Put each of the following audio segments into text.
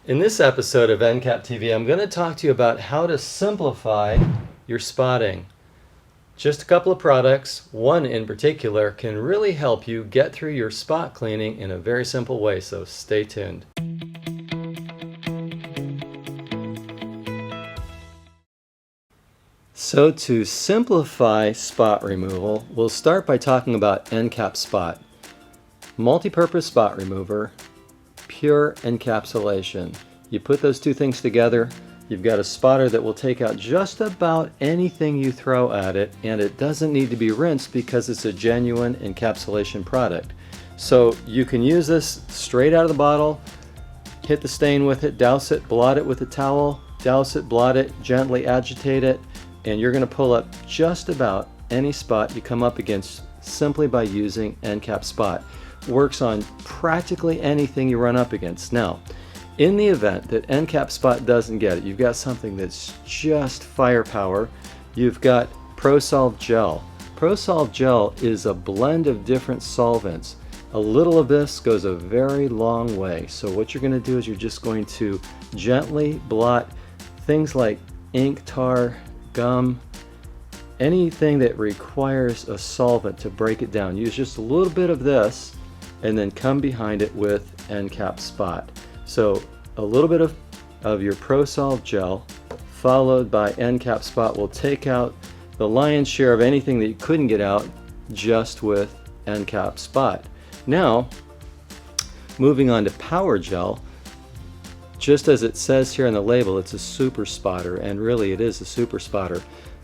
In this episode of Encap TV, I'm going to talk to you about how to simplify your spotting. Just a couple of products, one in particular, can really help you get through your spot cleaning in a very simple way, so stay tuned. So to simplify spot removal, we'll start by talking about Encap-Spot. Multi-purpose spot remover, pure encapsulation. You put those two things together, you've got a spotter that will take out just about anything you throw at it, and it doesn't need to be rinsed because it's a genuine encapsulation product. So you can use this straight out of the bottle, hit the stain with it, douse it, blot it with a towel, douse it, blot it, gently agitate it, and you're going to pull up just about any spot you come up against simply by using Encap-Spot. Works on practically anything you run up against. Now, in the event that Encap-Spot doesn't get it, you've got something that's just firepower. You've got Pro Solve Gel. Pro Solve Gel is a blend of different solvents. A little of this goes a very long way. So what you're going to do is you're just going to gently blot things like ink, tar, gum, anything that requires a solvent to break it down. Use just a little bit of this and then come behind it with Encap-Spot. So a little bit of your Pro Solve Gel followed by Encap-Spot will take out the lion's share of anything that you couldn't get out just with Encap-Spot. Now, moving on to Power Gel, just as it says here on the label, it's a super spotter, and really it is a super spotter.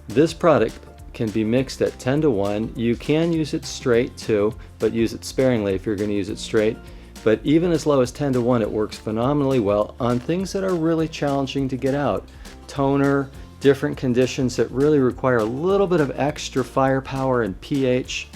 This product can be mixed at 10-to-1. You can use it straight too, but use it sparingly if you're going to use it straight. But even as low as 10-to-1, it works phenomenally well on things that are really challenging to get out. Toner, different conditions that really require a little bit of extra firepower and pH.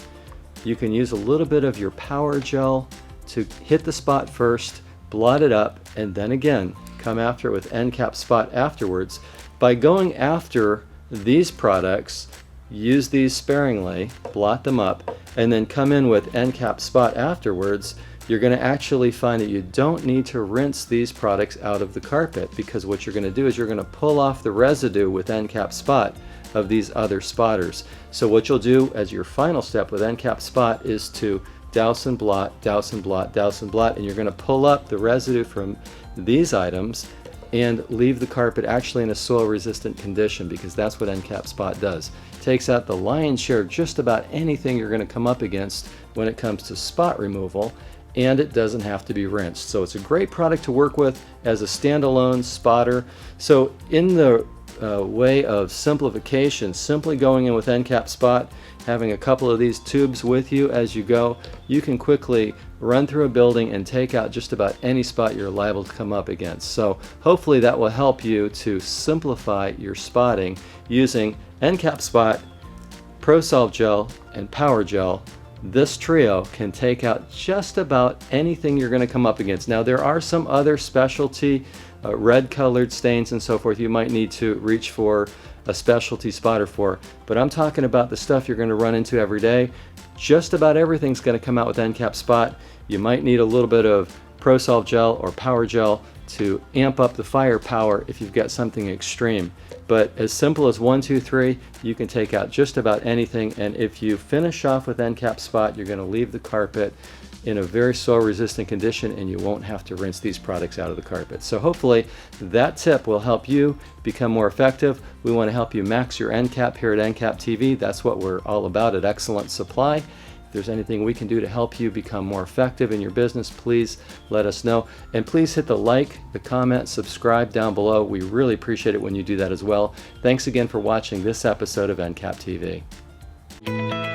You can use a little bit of your Power Gel to hit the spot first, blot it up, and then again come after it with Encap-Spot afterwards. By going after these products, use these sparingly, blot them up, and then come in with Encap-Spot afterwards, you're going to actually find that you don't need to rinse these products out of the carpet, because what you're going to do is you're going to pull off the residue with Encap-Spot of these other spotters. So what you'll do as your final step with Encap-Spot is to douse and blot, douse and blot, douse and blot, and you're going to pull up the residue from these items and leave the carpet actually in a soil resistant condition, because that's what Encap-Spot does. It takes out the lion's share of just about anything you're going to come up against when it comes to spot removal, and it doesn't have to be rinsed. So it's a great product to work with as a standalone spotter. So in the way of simplification, simply going in with Encap-Spot, having a couple of these tubes with you as you go, you can quickly run through a building and take out just about any spot you're liable to come up against. So hopefully that will help you to simplify your spotting using Encap-Spot, Pro Solve Gel, and Power Gel. This trio can take out just about anything you're going to come up against. Now there are some other specialty red colored stains and so forth you might need to reach for a specialty spotter for, but I'm talking about the stuff you're going to run into every day. Just about everything's going to come out with Encap-Spot. You might need a little bit of Pro Solve Gel or Power Gel to amp up the firepower if you've got something extreme. But as simple as 1, 2, 3, you can take out just about anything, and if you finish off with Encap-Spot, you're going to leave the carpet in a very soil resistant condition, and you won't have to rinse these products out of the carpet. So hopefully that tip will help you become more effective. We want to help you max your Encap here at Encap TV. That's what we're all about at Excellent Supply. If there's anything we can do to help you become more effective in your business, please let us know. And please hit the like, the comment, subscribe down below. We really appreciate it when you do that as well. Thanks again for watching this episode of Encap TV.